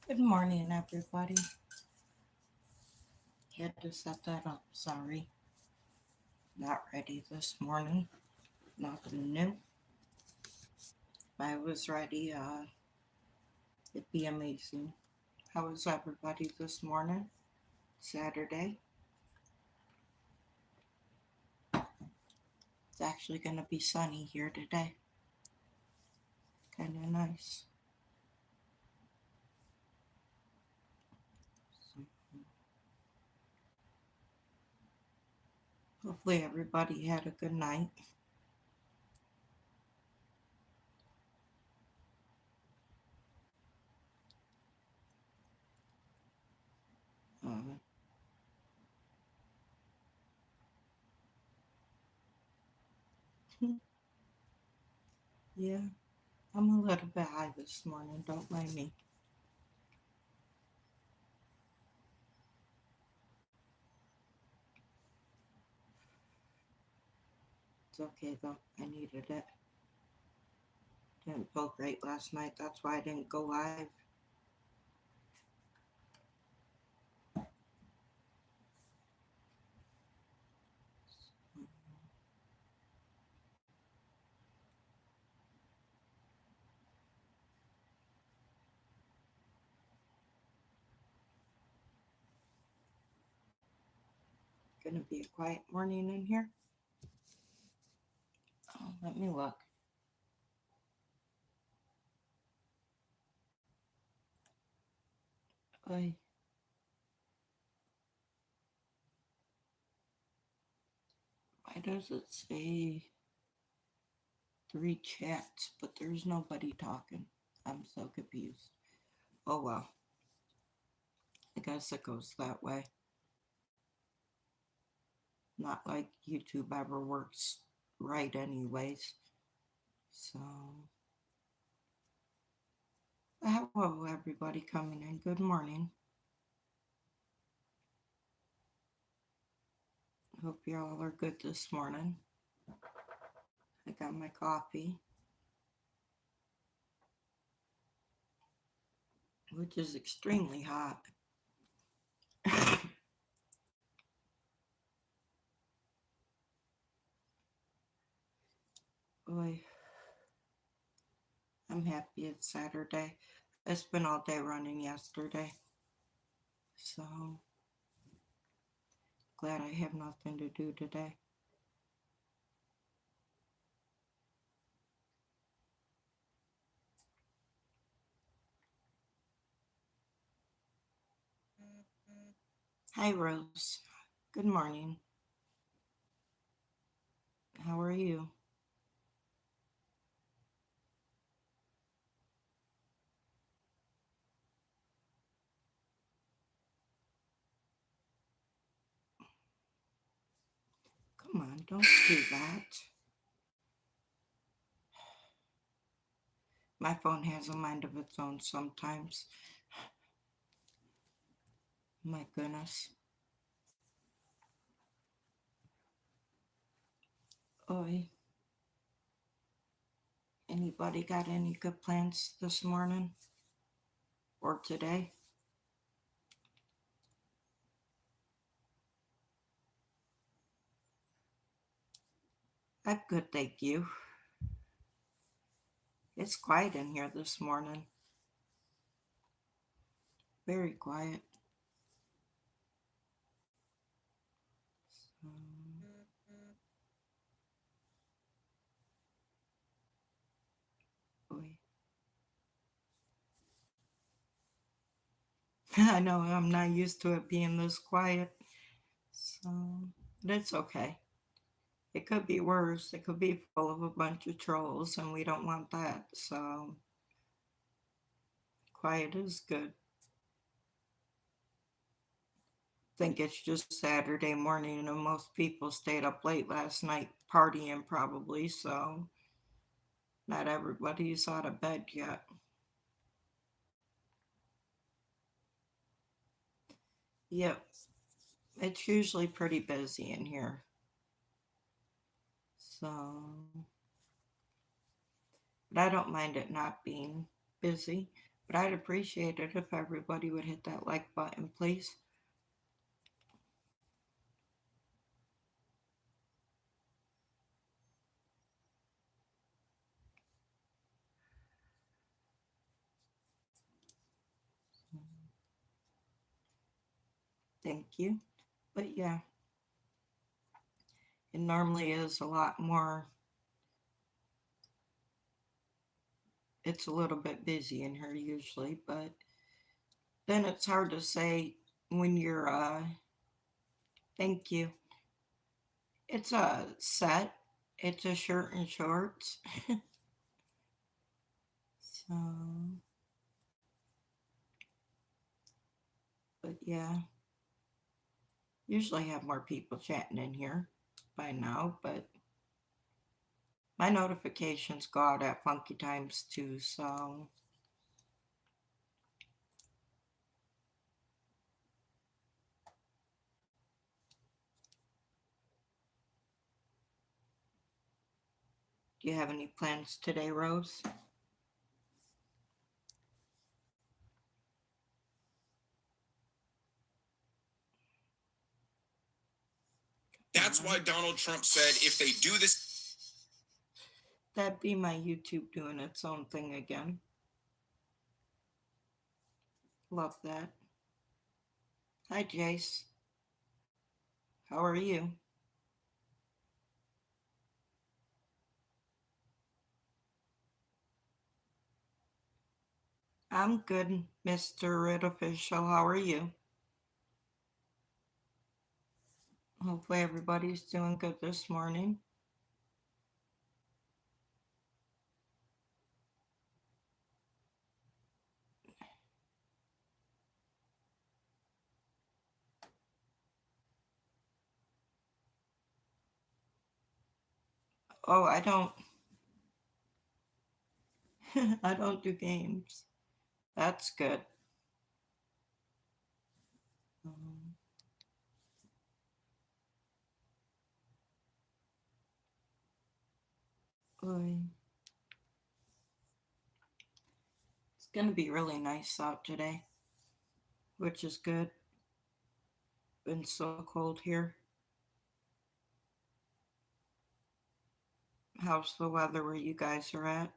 Good morning, everybody. Had to set that up. Sorry. Not ready this morning. Nothing new. If I was ready, it'd be amazing. How is everybody this morning? Saturday. It's actually going to be sunny here today. Kind of nice. So, hopefully, everybody had a good night. Uh, yeah, I'm a little bit high this morning. Don't mind me. It's okay though. I needed it. Didn't feel great last night. That's why I didn't go live. Gonna be a quiet morning in here. Oh, let me look. Why does it say three chats, but there's nobody talking? I'm so confused. Oh well, I guess it goes that way. Not like YouTube ever works right, anyways. So, hello, everybody coming in. Good morning. Hope you all are good this morning. I got my coffee, which is extremely hot. Boy, I'm happy it's Saturday. I spent all day running yesterday, so glad I have nothing to do today. Hi, Rose. Good morning. How are you? Come on, don't do that. My phone has a mind of its own sometimes. My goodness. Oi. Anybody got any good plans this morning or today? I'm good, thank you. It's quiet in here this morning. Very quiet. Oi. I know I'm not used to it being this quiet. So, but it's okay. It could be worse. It could be full of a bunch of trolls, and we don't want that. So, quiet is good. Think it's just Saturday morning, and most people stayed up late last night partying, probably. So, not everybody's out of bed yet. Yep, it's usually pretty busy in here. So, but I don't mind it not being busy. But I'd appreciate it if everybody would hit that like button, please. Thank you. But yeah, it normally is a lot more. It's a little bit busy in here usually, but then it's hard to say when you're, thank you. It's a set, it's a shirt and shorts. So, but yeah, usually have more people chatting in here by now, but my notifications go out at funky times too, so do you have any plans today, Rose? That's why Donald Trump said if they do this. That'd be my YouTube doing its own thing again. Love that. Hi, Jace. How are you? I'm good, Mr. Red Official. How are you? Hopefully, everybody's doing good this morning. Oh, I don't. I don't do games. That's good. Um, it's gonna be really nice out today, which is good. Been so cold here. How's the weather where you guys are at?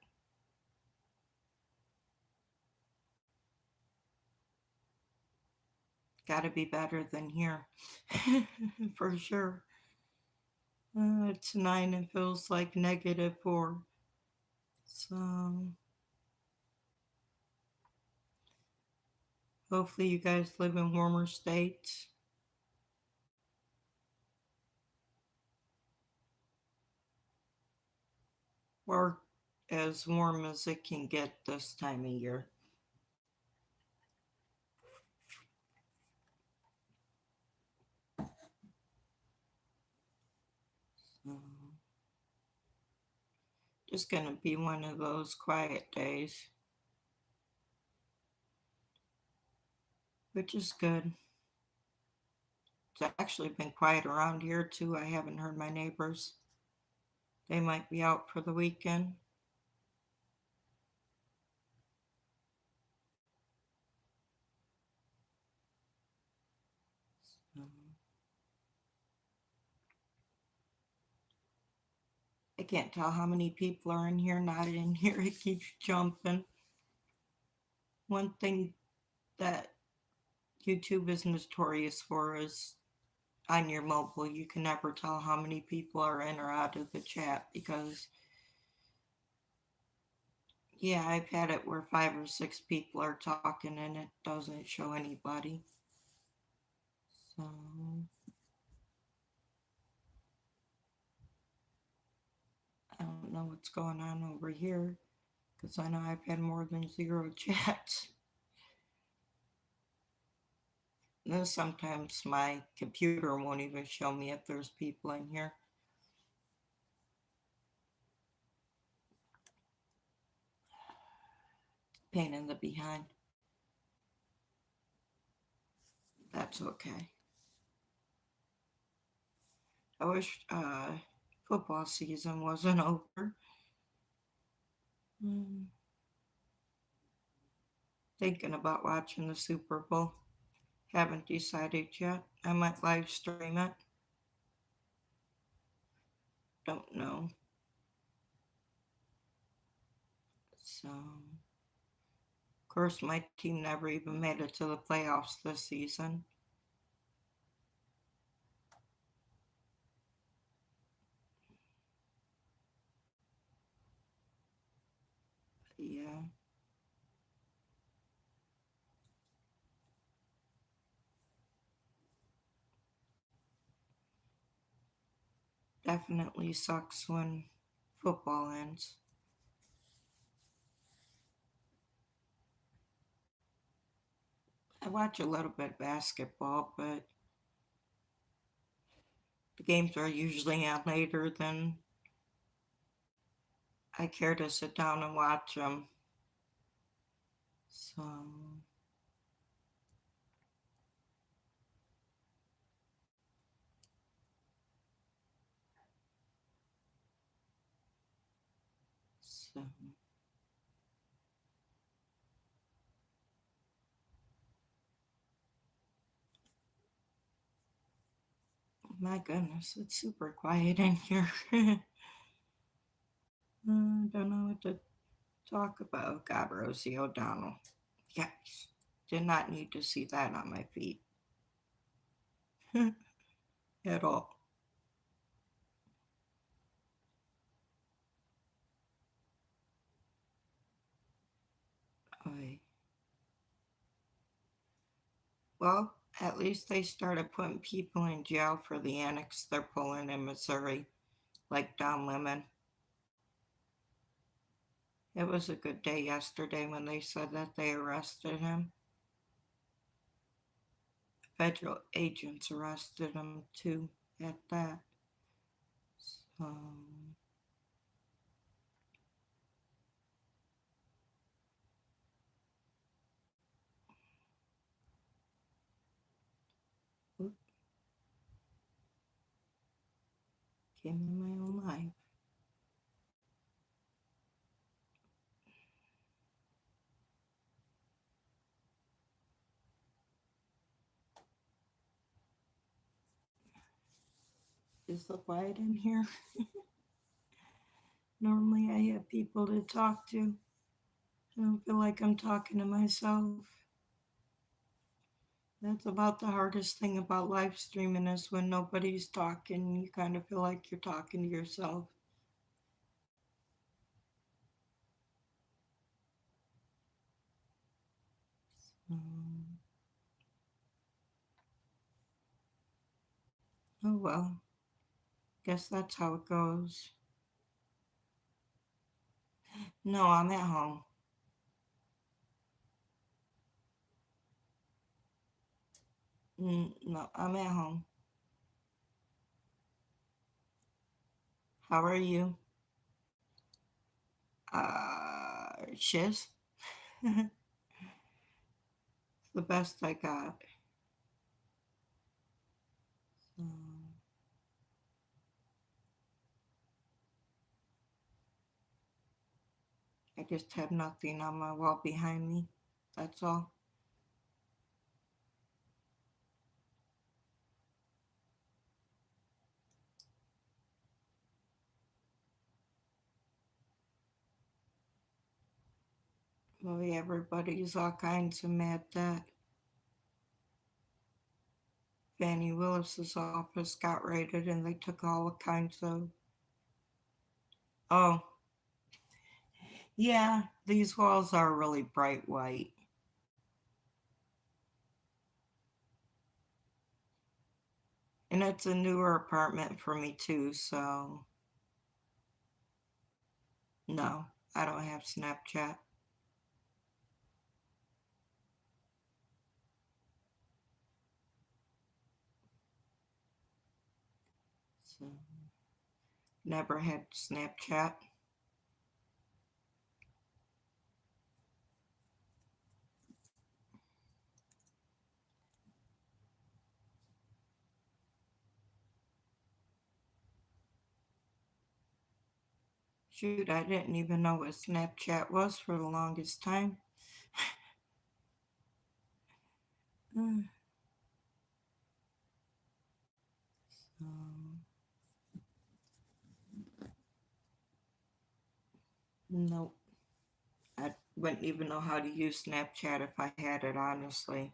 Gotta be better than here. For sure. It's 9, it feels like -4. So hopefully you guys live in warmer states. Or as warm as it can get this time of year. So, just gonna be one of those quiet days, which is good. It's actually been quiet around here too. I haven't heard my neighbors. They might be out for the weekend. So, I can't tell how many people are in here, not in here. It keeps jumping. One thing that YouTube is notorious for is on your mobile, you can never tell how many people are in or out of the chat because, yeah, I've had it where 5 or 6 people are talking and it doesn't show anybody. So, I don't know what's going on over here because I know I've had more than 0 chats. And then sometimes my computer won't even show me if there's people in here. Pain in the behind. That's okay. I wish football season wasn't over. Mm. Thinking about watching the Super Bowl. Haven't decided yet. I might live stream it. Don't know. So, of course, my team never even made it to the playoffs this season. But yeah. Definitely sucks when football ends. I watch a little bit of basketball, but the games are usually on later than I care to sit down and watch them. So, so my goodness, it's super quiet in here. Don't know what to talk about. God, Rosie O'Donnell. Yes, did not need to see that on my feet at all. Oy. Well, at least they started putting people in jail for the annex they're pulling in Missouri, like Don Lemon. It was a good day yesterday when they said that they arrested him. Federal agents arrested him too at that. So, oop, came in my own life. Is it quiet in here? Normally I have people to talk to. I don't feel like I'm talking to myself. That's about the hardest thing about live streaming is when nobody's talking, you kind of feel like you're talking to yourself. Um, oh well, guess that's how it goes. No, I'm at home. No, I'm at home. How are you? Shiz. The best I got. Um, I just have nothing on my wall behind me. That's all. Well, everybody's all kinds of mad that Fannie Willis's office got raided and they took all kinds of. Oh, yeah, these walls are really bright white. And it's a newer apartment for me too, so no, I don't have Snapchat. So never had Snapchat. Shoot, I didn't even know what Snapchat was for the longest time. Nope. I wouldn't even know how to use Snapchat if I had it, honestly.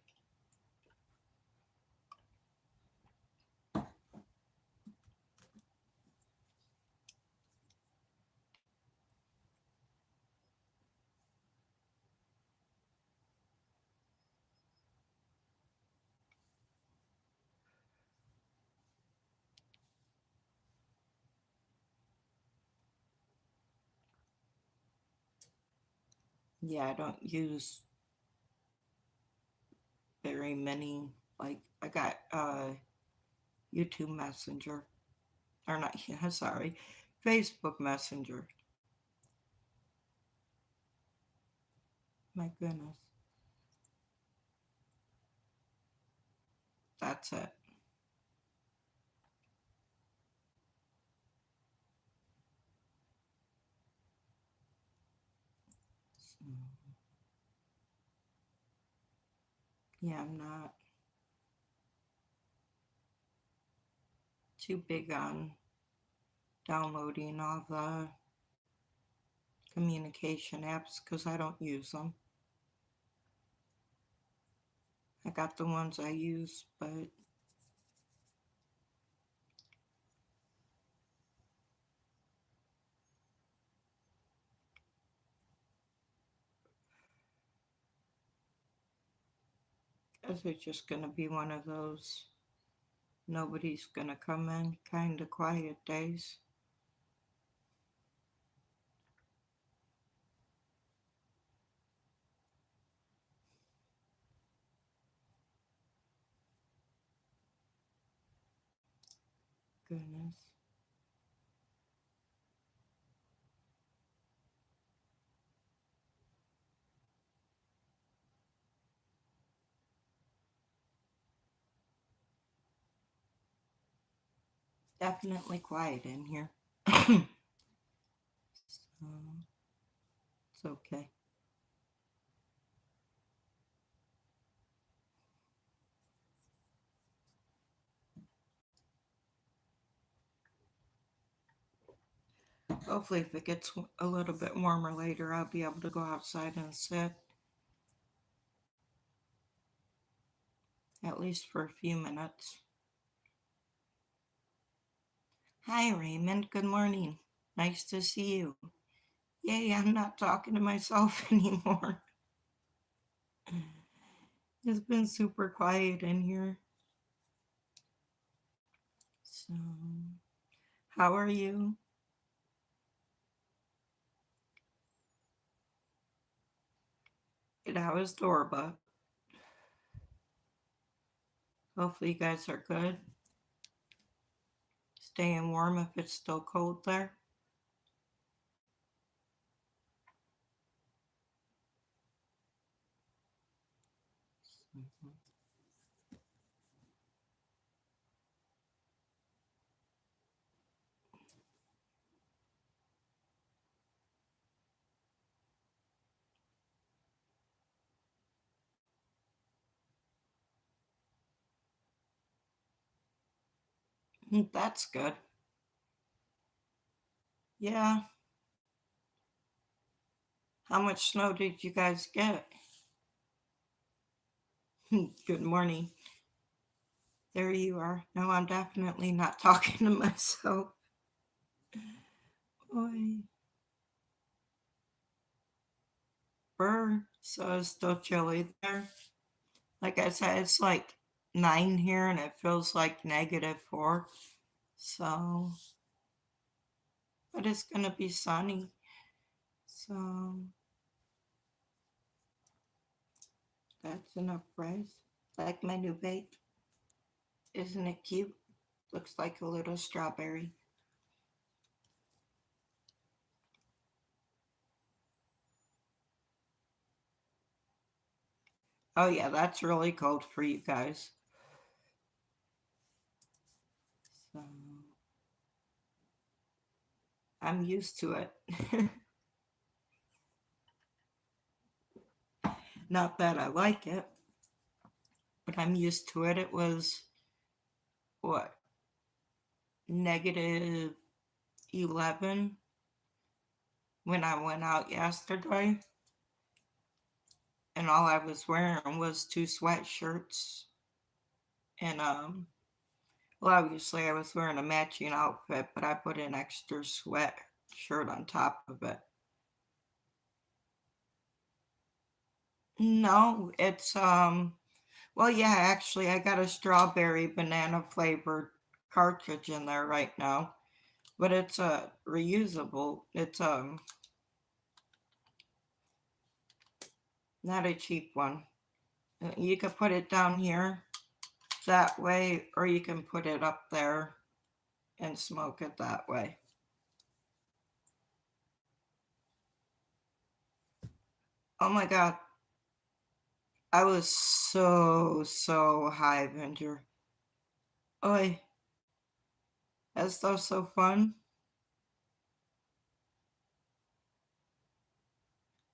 Yeah, I don't use very many. Like, I got YouTube Messenger. Or not, yeah, sorry. Facebook Messenger. My goodness. That's it. So, yeah, I'm not too big on downloading all the communication apps because I don't use them. I got the ones I use, but guess it's just gonna be one of those nobody's gonna come in kind of quiet days. Goodness. Definitely quiet in here. So it's okay. Hopefully, if it gets a little bit warmer later, I'll be able to go outside and sit at least for a few minutes. Hi, Raymond. Good morning. Nice to see you. Yay, I'm not talking to myself anymore. It's been super quiet in here. So, how are you? How is Dorba? Hopefully, you guys are good. Staying warm if it's still cold there. That's good. Yeah. How much snow did you guys get? Good morning. There you are. No, I'm definitely not talking to myself. Oi. Brr. So it's still chilly there. Like I said, it's like 9 here and it feels like -4. So, but it's gonna be sunny. So that's enough rice. Like my new bake. Isn't it cute? Looks like a little strawberry. Oh yeah, that's really cold for you guys. So I'm used to it. Not that I like it. but I'm used to it. It was what, -11 when I went out yesterday, and all I was wearing was two sweatshirts and well, obviously I was wearing a matching outfit, but I put an extra sweatshirt on top of it. No, it's well, yeah, actually I got a strawberry banana flavored cartridge in there right now, but it's a reusable. It's not a cheap one. You could put it down here that way, or you can put it up there and smoke it that way. Oh my God. I was so high, Venger. Oi, that's so fun.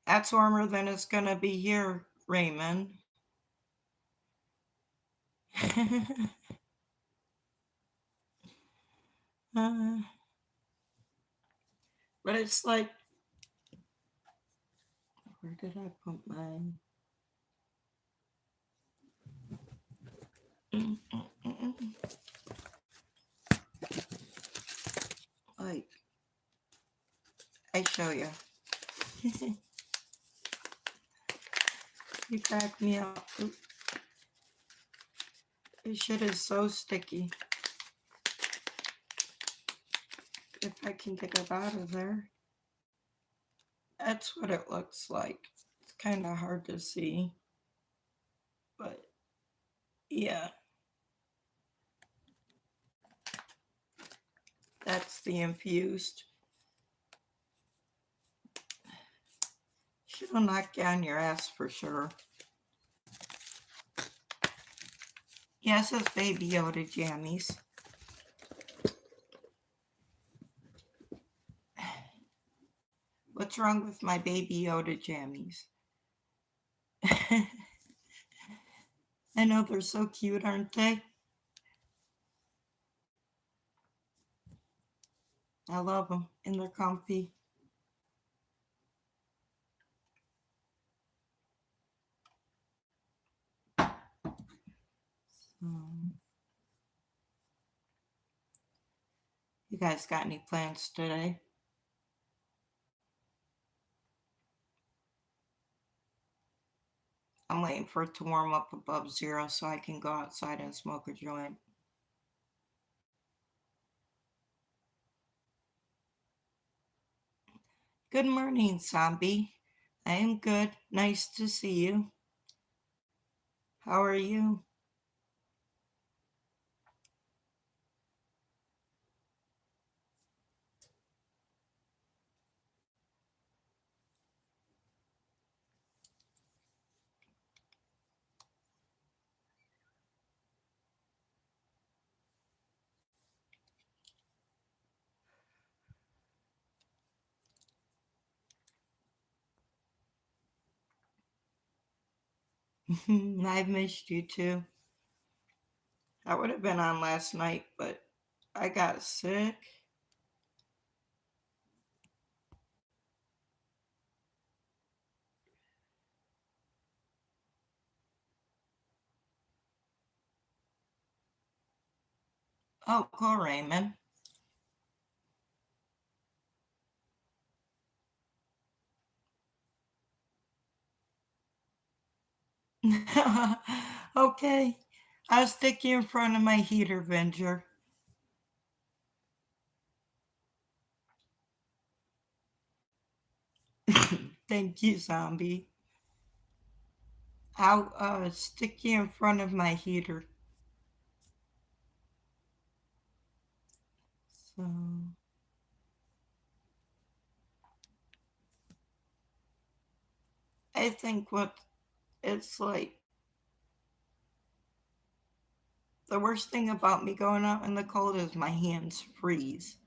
That's warmer than it's gonna be here, Raymond. Uh, but it's like, where did I put mine? Like, I show you. You crack me up. Oop. This shit is so sticky. If I can get it out of there. That's what it looks like. It's kind of hard to see. But yeah. That's the infused. She'll knock you on your ass for sure. Yes, it's Baby Yoda jammies. What's wrong with my Baby Yoda jammies? I know they're so cute, aren't they? I love them and they're comfy. You guys got any plans today? I'm waiting for it to warm up above 0 so I can go outside and smoke a joint. Good morning, Zombie. I am good. Nice to see you. How are you? I've missed you too. I would have been on last night, but I got sick. Oh, cool, Raymond. Okay, I'll stick you in front of my heater, Venger. Thank you, Zombie. I'll stick you in front of my heater. So, I think what it's like, the worst thing about me going out in the cold is my hands freeze.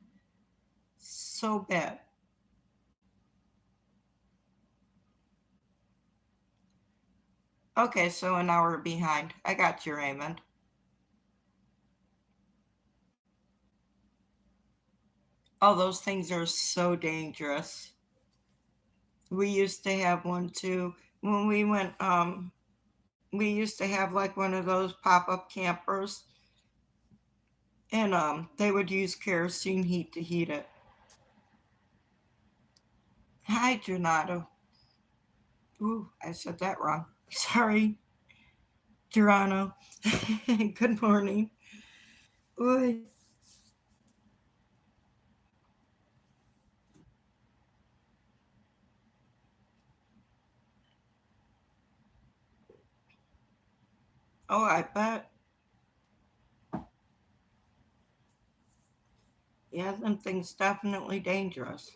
So bad. Okay, so an hour behind. I got you, Raymond. Oh, those things are so dangerous. We used to have one too. When we went, we used to have like one of those pop-up campers, and they would use kerosene heat to heat it. Hi, Granado. Ooh, I said that wrong. Sorry, Geronimo. Good morning. Oy. Oh, I bet. Yeah, them things definitely dangerous.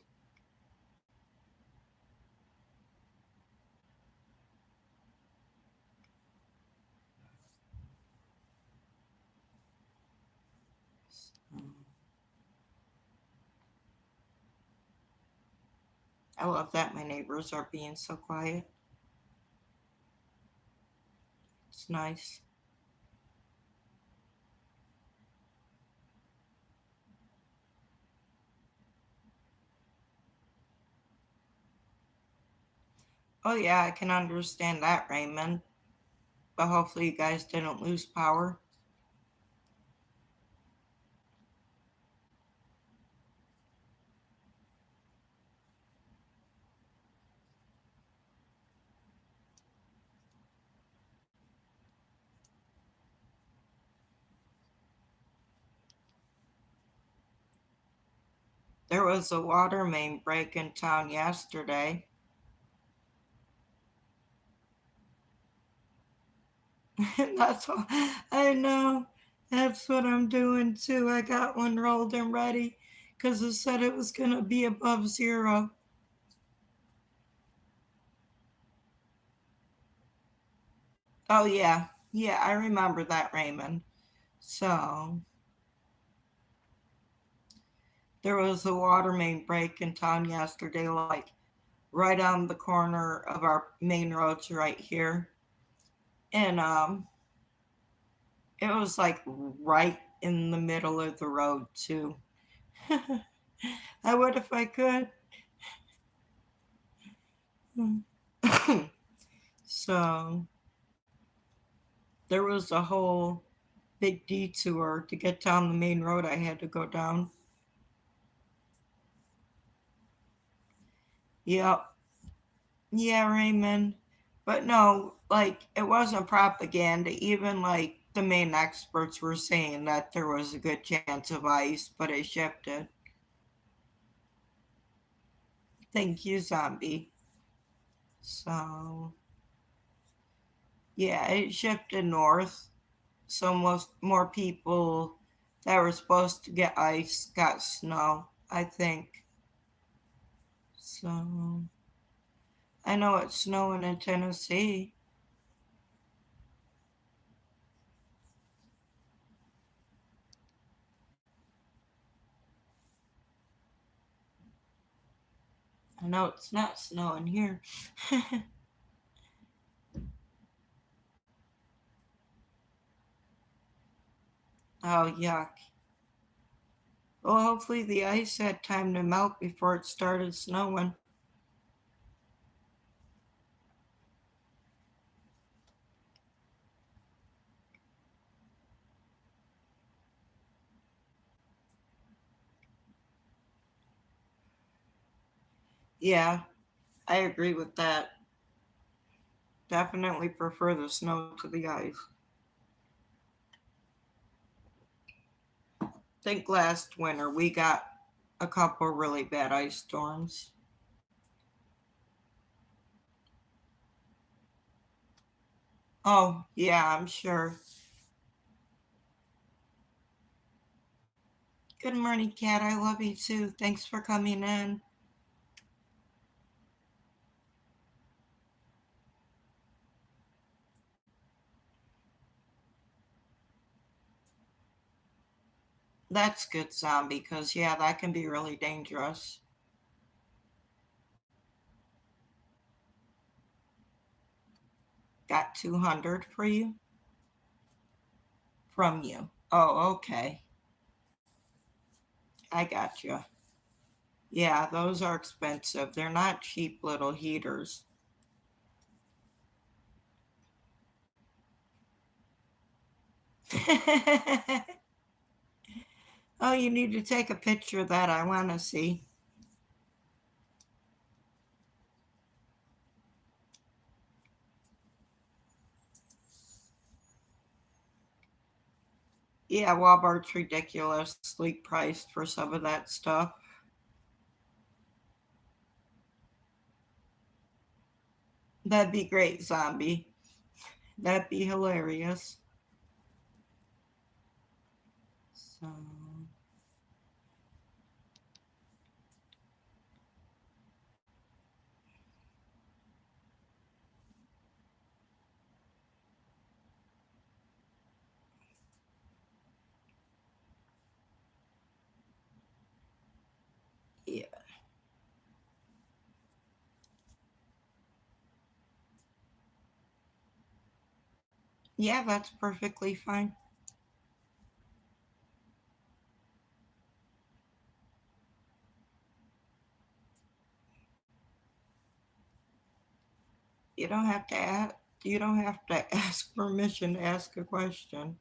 I love that my neighbors are being so quiet. It's nice. Oh, yeah, I can understand that, Raymond. But hopefully, you guys didn't lose power. There was a water main break in town yesterday. That's what I know. That's what I'm doing too. I got one rolled and ready because it said it was going to be above zero. Oh, yeah. Yeah, I remember that, Raymond. So, there was a water main break in town yesterday, like right on the corner of our main roads right here. And it was like right in the middle of the road too. I would if I could. So there was a whole big detour to get down the main road I had to go down. Yep. Yeah, Raymond. But no, like it wasn't propaganda. Even like the main experts were saying that there was a good chance of ice, but it shifted. Thank you, zombie. So yeah, it shifted north. So most more people that were supposed to get ice got snow, I think. So I know it's snowing in Tennessee. I know it's not snowing here. Oh, yuck. Well, hopefully the ice had time to melt before it started snowing. Yeah, I agree with that. Definitely prefer the snow to the ice. I think last winter we got a couple really bad ice storms. Oh, yeah, I'm sure. Good morning, Kat. I love you too. Thanks for coming in. That's good, zombie, because, yeah, that can be really dangerous. Got 200 for you? From you. Oh, okay. I got you. Yeah, those are expensive. They're not cheap little heaters. Oh, you need to take a picture of that. I want to see. Yeah, Walmart's ridiculously priced for some of that stuff. That'd be great, Zombie. That'd be hilarious. So, yeah. Yeah, that's perfectly fine. You don't have to ask, you don't have to ask permission to ask a question.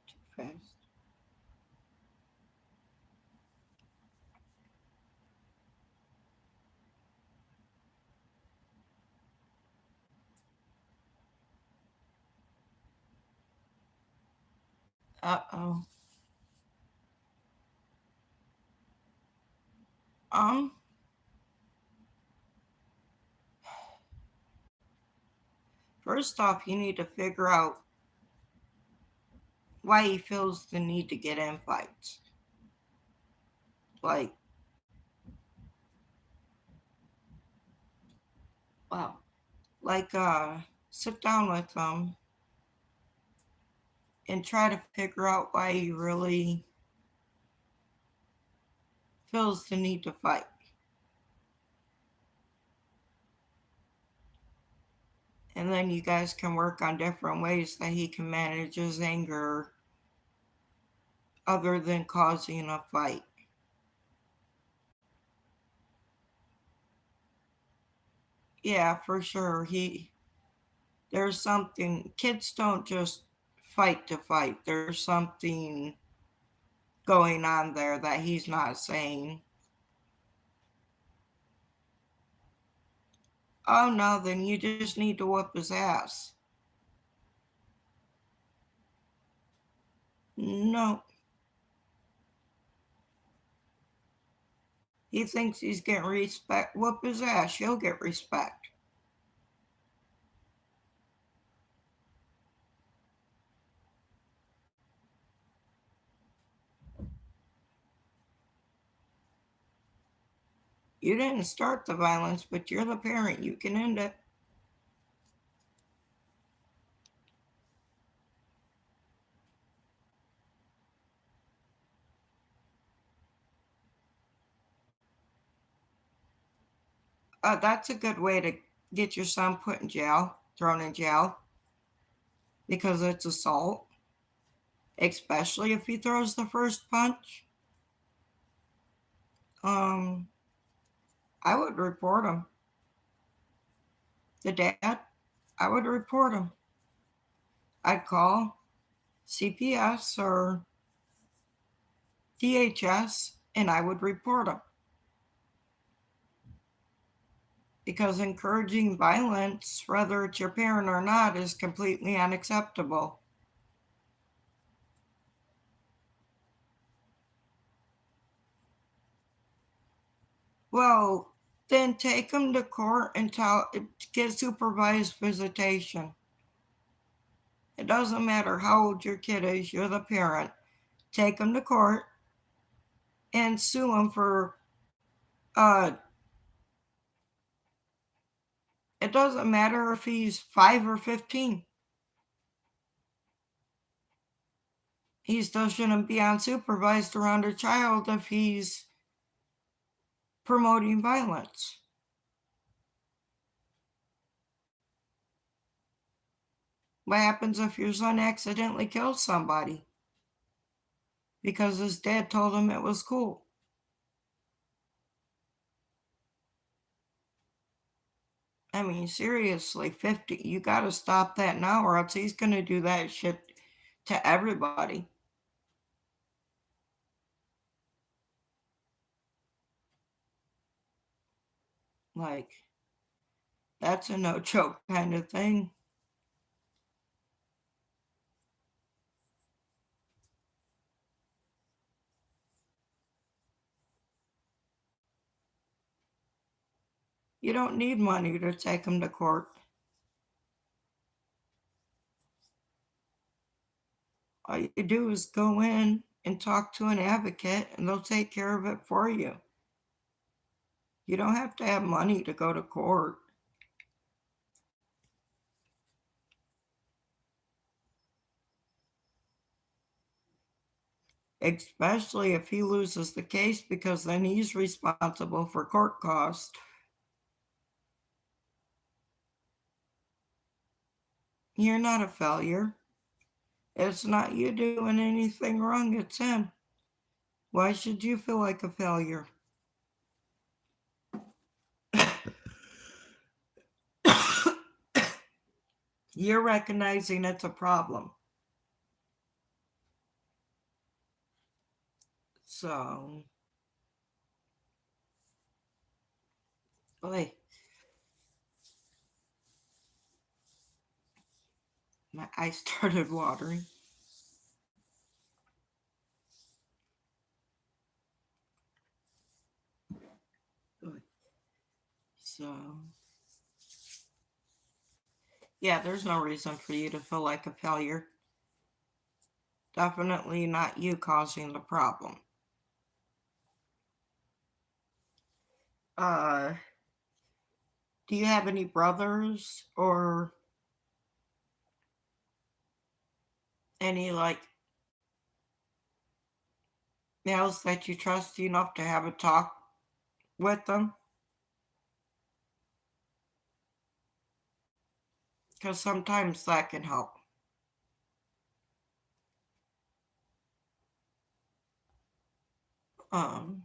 Too fast. Uh-oh. Um, First off, you need to figure out why he feels the need to get in fights. Like, wow. Like, sit down with him and try to figure out why he really feels the need to fight. And then you guys can work on different ways that he can manage his anger other than causing a fight. Yeah, for sure. There's something, kids don't just fight to fight. There's something going on there that he's not saying. Oh no, then you just need to whoop his ass. No, he thinks he's getting respect. Whoop his ass, you'll get respect. You didn't start the violence, but you're the parent. You can end it. That's a good way to get your son put in jail, thrown in jail, because it's assault, especially if he throws the first punch. Um, I would report him. The dad, I would report him. I'd call CPS or DHS and I would report him. Because encouraging violence, whether it's your parent or not, is completely unacceptable. Well, then take him to court and get supervised visitation. It doesn't matter how old your kid is, you're the parent. Take them to court and sue him for it doesn't matter if he's 5 or 15. He still shouldn't be unsupervised around a child if he's promoting violence. What happens if your son accidentally kills somebody because his dad told him it was cool? I mean, seriously, 50, you gotta stop that now, or else he's gonna do that shit to everybody. Like, that's a no joke kind of thing. You don't need money to take him to court. All you do is go in and talk to an advocate, and they'll take care of it for you. You don't have to have money to go to court. Especially if he loses the case, because then he's responsible for court costs. You're not a failure. It's not you doing anything wrong, it's him. Why should you feel like a failure? You're recognizing it's a problem. So, boy, my eyes started watering. So, yeah, there's no reason for you to feel like a failure. Definitely not you causing the problem. Do you have any brothers or any like males that you trust enough to have a talk with them? Because sometimes that can help. Um,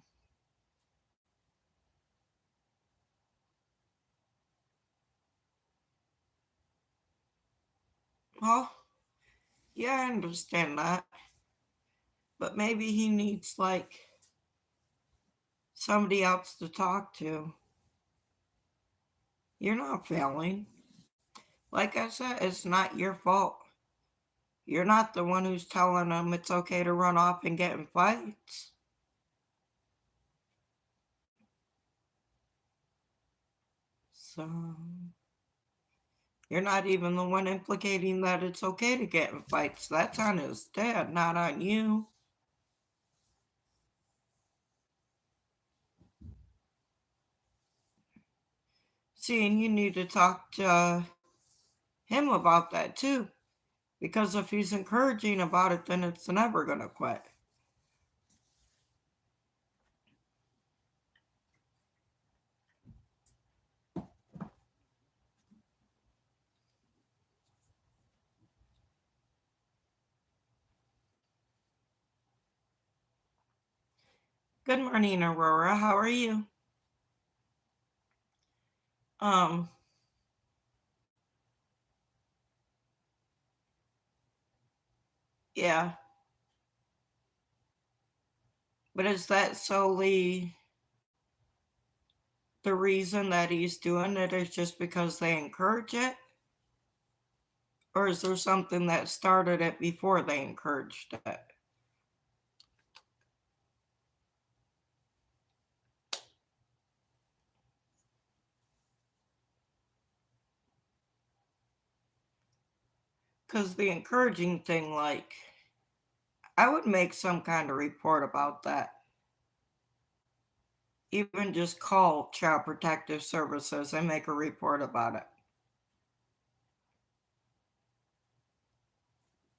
well, yeah, I understand that. But maybe he needs like somebody else to talk to. You're not failing. Like I said, it's not your fault. You're not the one who's telling them it's okay to run off and get in fights. So, you're not even the one implicating that it's okay to get in fights. That's on his dad, not on you. See, and you need to talk to him about that too. Because if he's encouraging about it, then it's never going to quit. Good morning, Aurora. How are you? Um, yeah. But is that solely the reason that he's doing it is just because they encourage it? Or is there something that started it before they encouraged it? Because the encouraging thing, like, I would make some kind of report about that. Even just call Child Protective Services and make a report about it.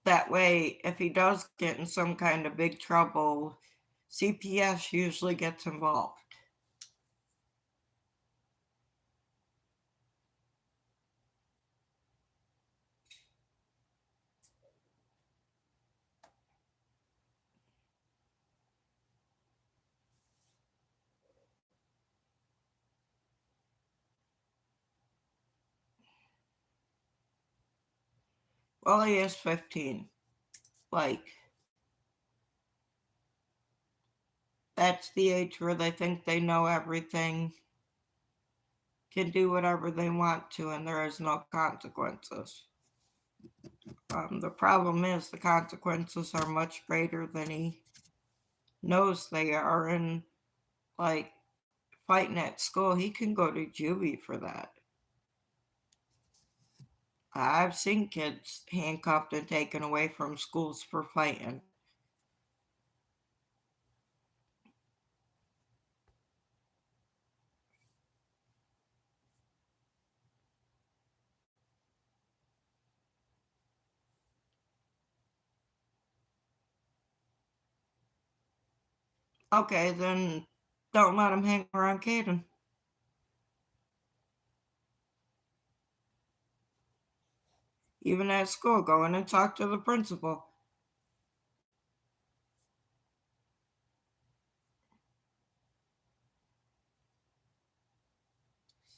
That way, if he does get in some kind of big trouble, CPS usually gets involved. Well, he is 15. Like, that's the age where they think they know everything, can do whatever they want to, and there is no consequences. The problem is the consequences are much greater than he knows they are, and like fighting at school, he can go to juvie for that. I've seen kids handcuffed and taken away from schools for fighting. Okay, then don't let him hang around Caden. Even at school, go in and talk to the principal.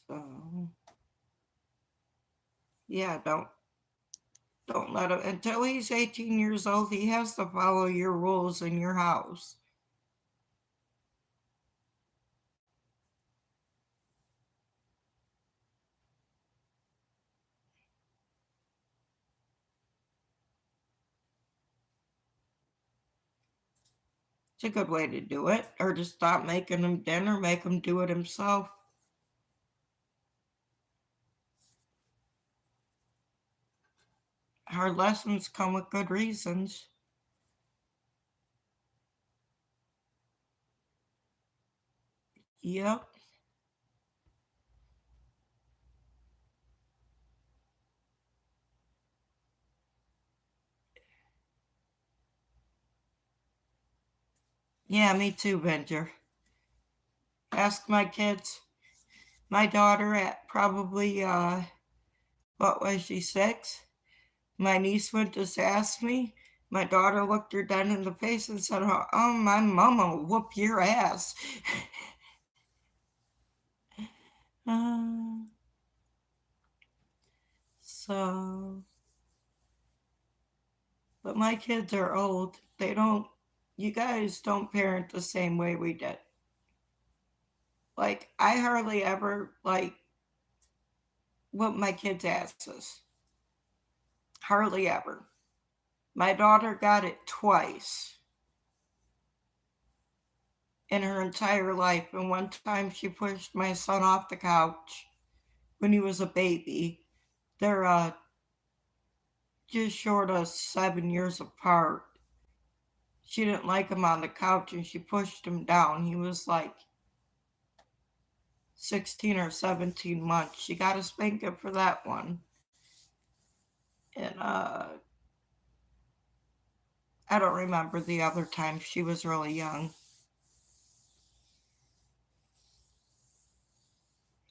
So, yeah, don't let him until he's 18 years old. He has to follow your rules in your house. It's a good way to do it, or to stop making him dinner, make him do it himself. Hard lessons come with good reasons. Yep. Yeah, me too, Benjer. Ask my kids. My daughter at probably, what was she, 6? My niece went to ask me. My daughter looked her dead in the face and said, "Oh, my mama will whoop your ass." uh, so, but my kids are old. You guys don't parent the same way we did. Like, I hardly ever, like, whoop my kids' asses. Hardly ever. My daughter got it twice in her entire life. And one time she pushed my son off the couch when he was a baby. They're just short of 7 years apart. She didn't like him on the couch and she pushed him down. He was like 16 or 17 months. She got a spanking for that one. And I don't remember the other time. She was really young.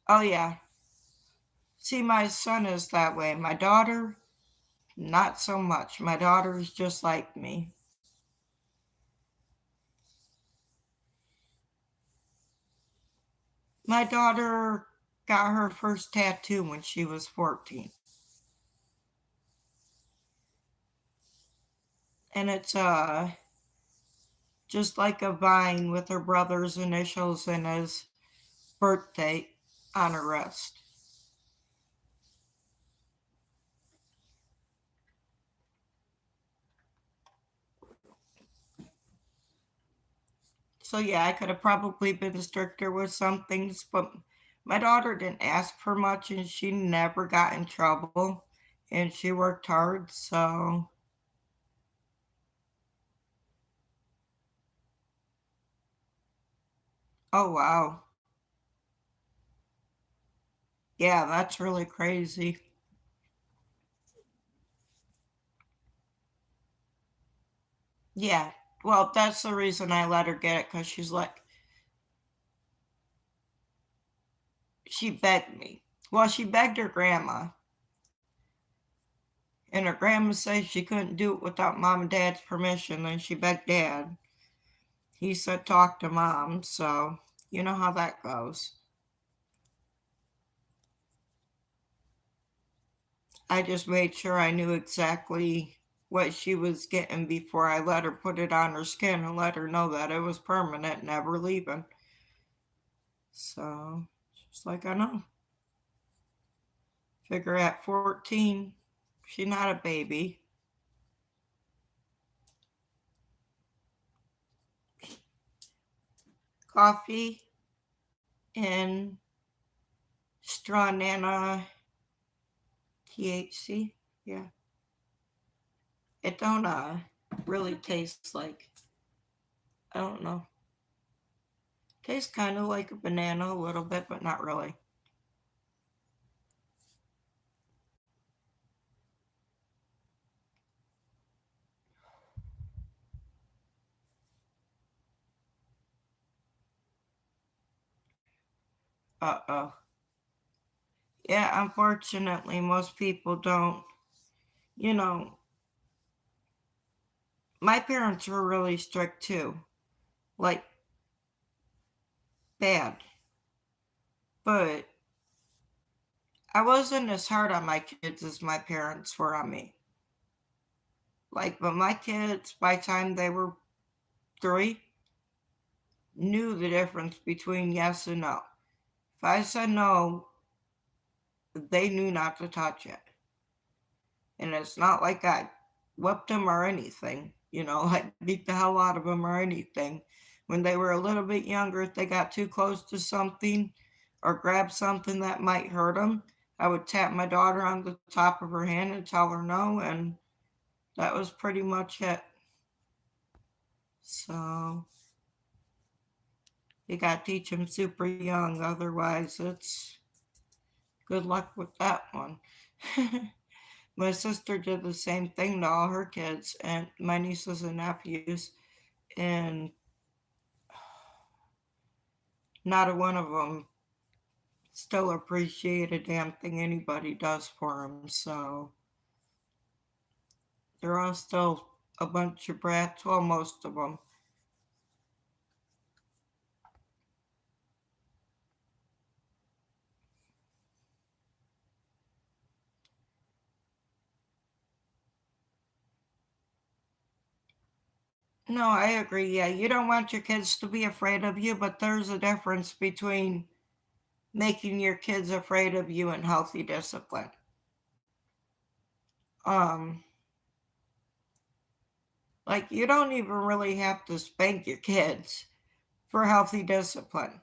Oh, yeah. See, my son is that way. My daughter, not so much. My daughter is just like me. My daughter got her first tattoo when she was 14. And it's just like a vine with her brother's initials and his birthday on her wrist. So yeah, I could have probably been stricter with some things, but my daughter didn't ask for much and she never got in trouble. and she worked hard, so oh wow. Yeah, that's really crazy. Yeah. Well, that's the reason I let her get it, because she's like, she begged me. Well, she begged her grandma, and her grandma said she couldn't do it without mom and dad's permission. Then she begged dad. He said talk to mom, so you know how that goes. I just made sure I knew exactly what she was getting before I let her put it on her skin and let her know that it was permanent, never leaving. So she's like, I know. Figure at 14, she's not a baby. Coffee and straw nana THC. Yeah. It don't really taste like, I don't know. Tastes kind of like a banana a little bit, but not really. Uh-oh. Yeah, unfortunately, most people don't. You know, my parents were really strict too. Like, bad. But I wasn't as hard on my kids as my parents were on me. Like, but my kids, by the time they were 3, knew the difference between yes and no. If I said no, they knew not to touch it. And it's not like I whipped them or anything, like beat the hell out of them or anything. When they were a little bit younger, if they got too close to something or grabbed something that might hurt them, I would tap my daughter on the top of her hand and tell her no, and that was pretty much it. So you got to teach them super young, otherwise, it's good luck with that one. My sister did the same thing to all her kids and my nieces and nephews, and not a one of them still appreciate a damn thing anybody does for them. So they're all still a bunch of brats. Well, most of them. No, I agree. Yeah, you don't want your kids to be afraid of you, but there's a difference between making your kids afraid of you and healthy discipline. Um, like you don't even really have to spank your kids for healthy discipline.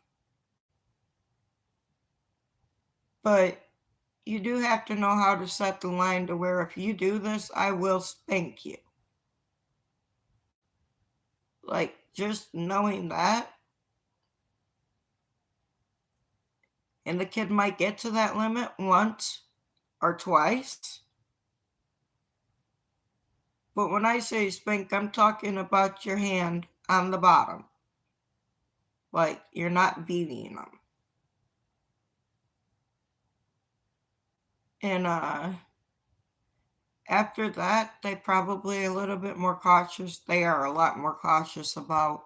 But you do have to know how to set the line to where if you do this, I will spank you. Like just knowing that, and the kid might get to that limit once or twice. But when I say spank, I'm talking about your hand on the bottom. Like you're not beating them. And after that, they probably a little bit more cautious. They are a lot more cautious about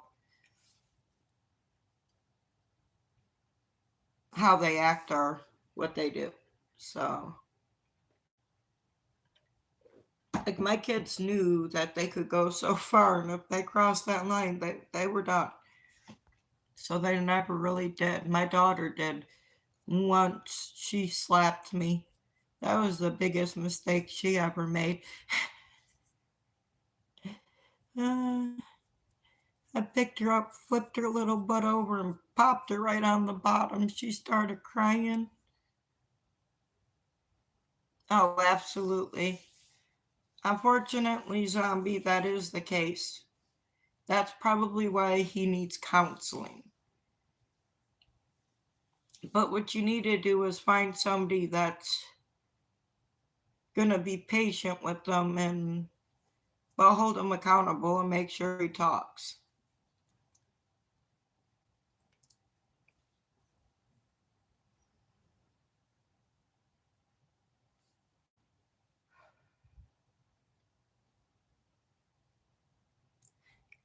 how they act or what they do. So, like my kids knew that they could go so far, and if they crossed that line, they were done. So they never really did. My daughter did once. She slapped me. That was the biggest mistake she ever made. Uh, I picked her up, flipped her little butt over, and popped her right on the bottom. She started crying. Oh, absolutely. Unfortunately, zombie, that is the case. That's probably why he needs counseling. But what you need to do is find somebody that's going to be patient with them and well, hold him accountable and make sure he talks.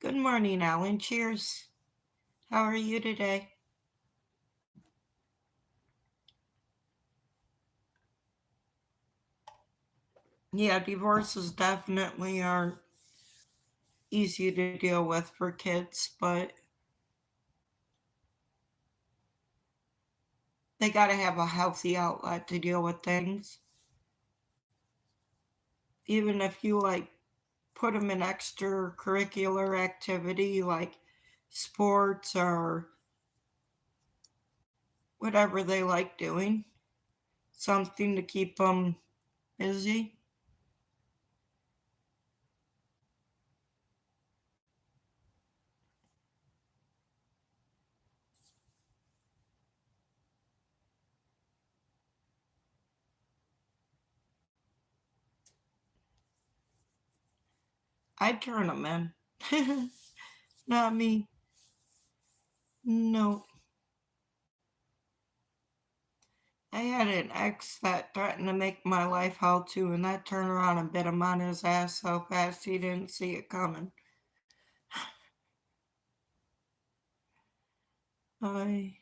Good morning, Alan. Cheers. How are you today? Yeah, divorces definitely aren't easy to deal with for kids, but they got to have a healthy outlet to deal with things. Even if you like put them in extracurricular activity like sports or whatever they like doing, something to keep them busy. I'd turn them in. Not me. No. I had an ex that threatened to make my life hell too, and that turned around and bit him on his ass so fast he didn't see it coming. I,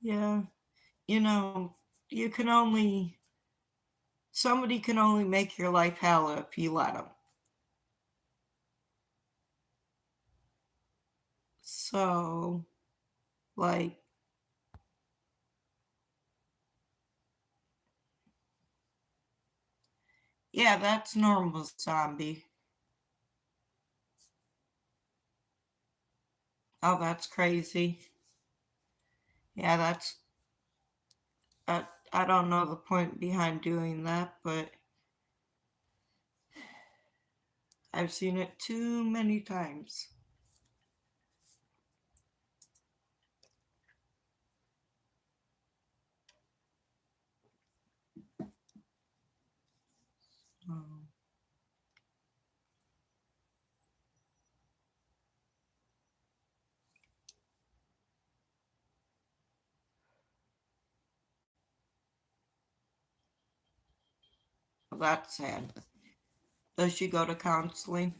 yeah, you know, you can only, somebody can only make your life hell if you let them. So, like, yeah, that's normal, zombie. Oh, that's crazy. Yeah, I don't know the point behind doing that, but I've seen it too many times. Um, that's sad. Does she go to counseling?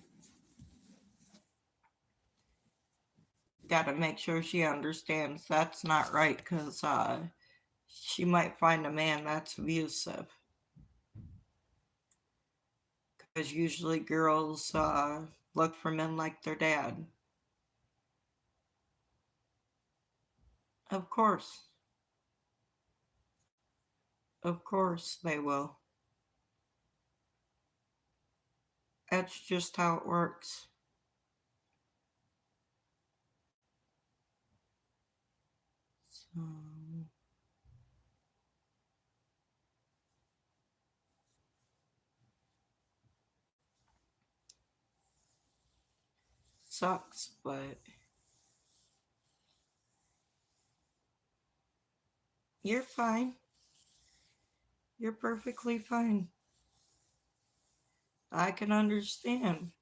Got to make sure she understands that's not right because she might find a man that's abusive. Because usually girls look for men like their dad. Of course. Of course they will. That's just how it works. So, sucks, but you're fine. You're perfectly fine. I can understand.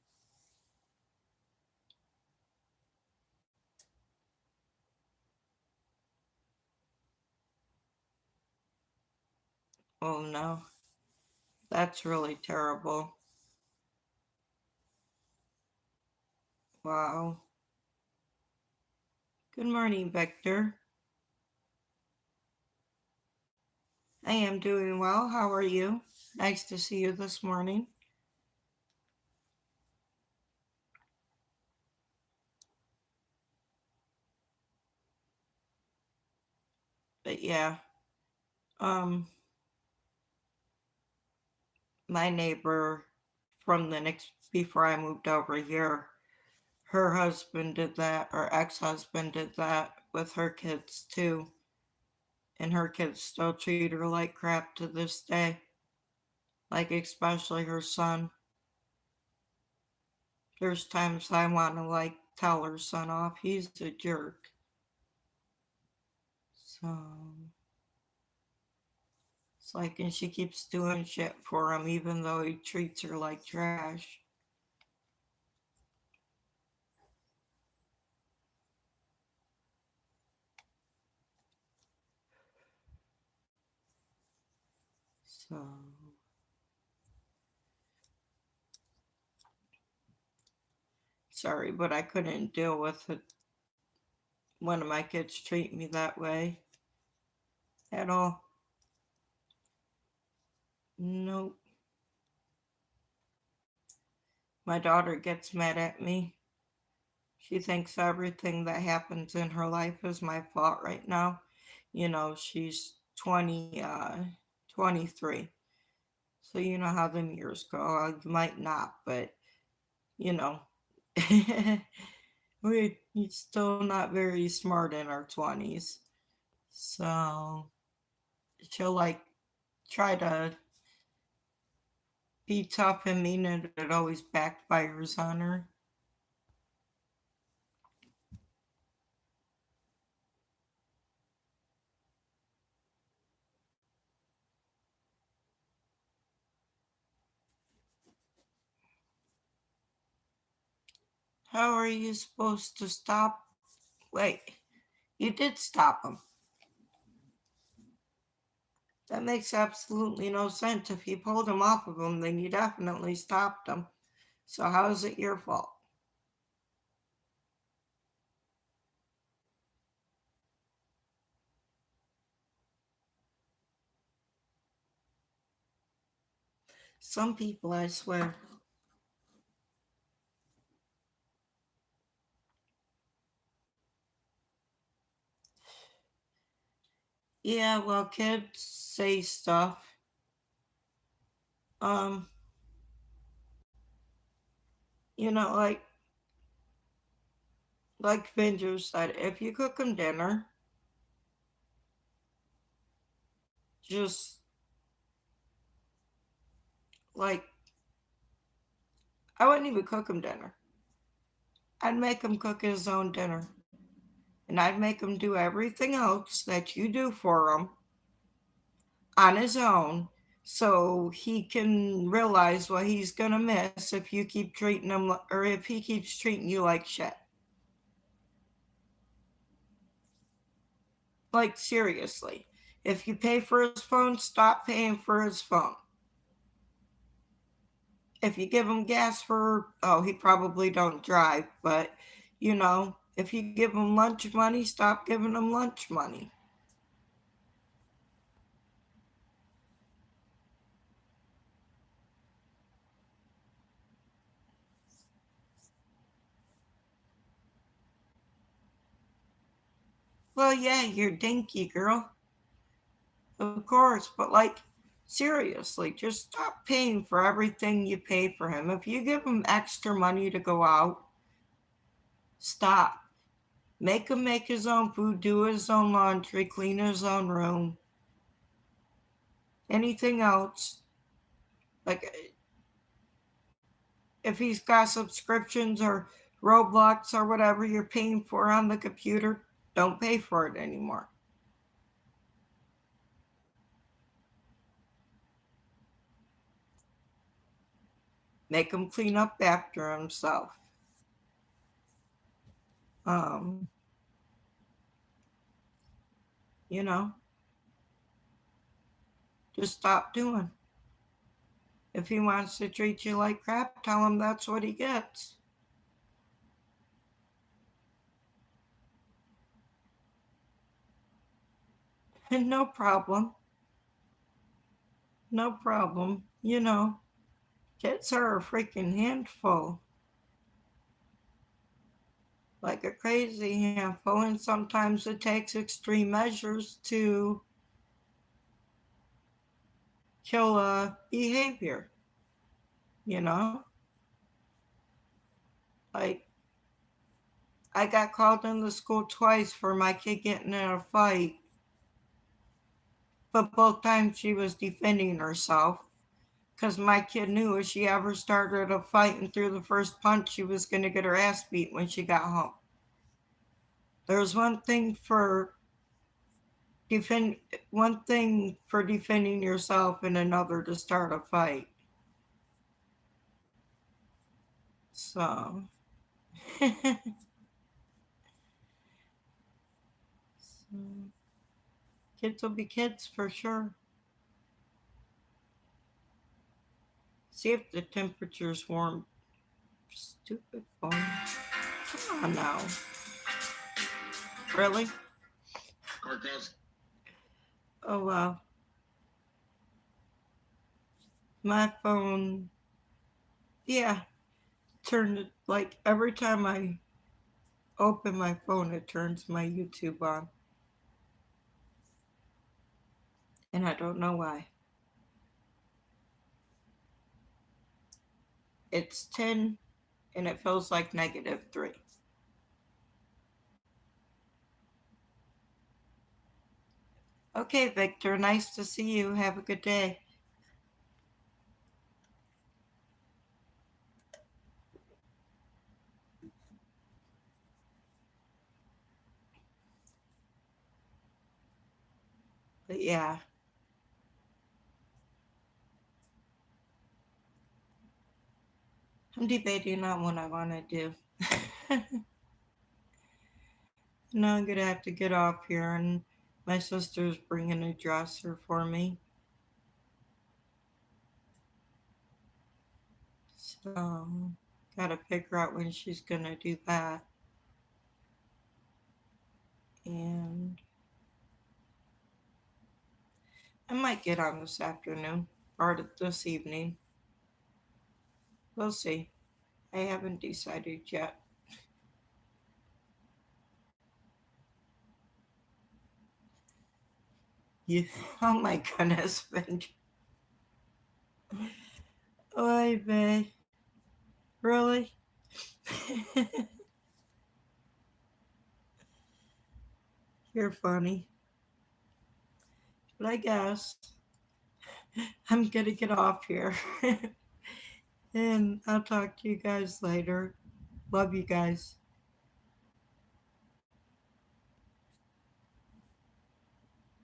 Oh no, that's really terrible. Wow. Good morning, Victor. I am doing well. How are you? Nice to see you this morning. But yeah, um, my neighbor from the next before I moved over here, her husband did that, or ex-husband did that with her kids too. and her kids still treat her like crap to this day. Like, especially her son. There's times I want to, like, tell her son off. He's a jerk. So, it's like, and she keeps doing shit for him, even though he treats her like trash. So, sorry, but I couldn't deal with it. One of my kids treat me that way at all. Nope. My daughter gets mad at me. She thinks everything that happens in her life is my fault right now. You know, she's 23. So you know how them years go. I might not, but you know, we're still not very smart in our 20s. So she'll like try to be tough and mean, and it always backfires on her. How are you supposed to stop? Wait, you did stop him. That makes absolutely no sense. If you pulled him off of him, then you definitely stopped him. So how is it your fault? Some people, I swear. Yeah, well, kids say stuff. Um, like Benjo said, if you cook them dinner, just like I wouldn't even cook him dinner. I'd make him cook his own dinner, and I'd make him do everything else that you do for him on his own, so he can realize what he's gonna miss if you keep treating him or if he keeps treating you like shit. Like, seriously, if you pay for his phone, stop paying for his phone. If you give him gas for, oh, he probably don't drive, but if you give him lunch money, stop giving him lunch money. Well, yeah, you're dinky, girl. Of course, but like, seriously, just stop paying for everything you pay for him. If you give him extra money to go out, stop. Make him make his own food, do his own laundry, clean his own room. Anything else, like if he's got subscriptions or Roblox or whatever you're paying for on the computer, don't pay for it anymore. Make him clean up after himself. Um, you know, just stop doing. If he wants to treat you like crap, tell him that's what he gets. And no problem. No problem. Kids are a freaking handful. Like a crazy handful. And sometimes it takes extreme measures to kill a behavior. You know? Like, I got called into school twice for my kid getting in a fight. but both times she was defending herself. Because my kid knew if she ever started a fight and threw the first punch, she was going to get her ass beat when she got home. There's one thing for defending yourself and another to start a fight. So, kids will be kids for sure. See if the temperature's warm. Stupid phone. Come on now. Really? Carcos. Oh wow. My phone, yeah, turned it like every time I open my phone, it turns my YouTube on. And I don't know why. It's 10 and it feels like -3. Okay, Victor, nice to see you. Have a good day. But yeah. I'm debating on what I want to do. Now I'm going to have to get off here, and my sister's bringing a dresser for me. So, got to figure out when she's going to do that. And I might get on this afternoon or this evening. We'll see. I haven't decided yet. Yeah. Oh my goodness, Benji. Oy vey. Really? You're funny. But I guess I'm gonna get off here. And I'll talk to you guys later. Love you guys.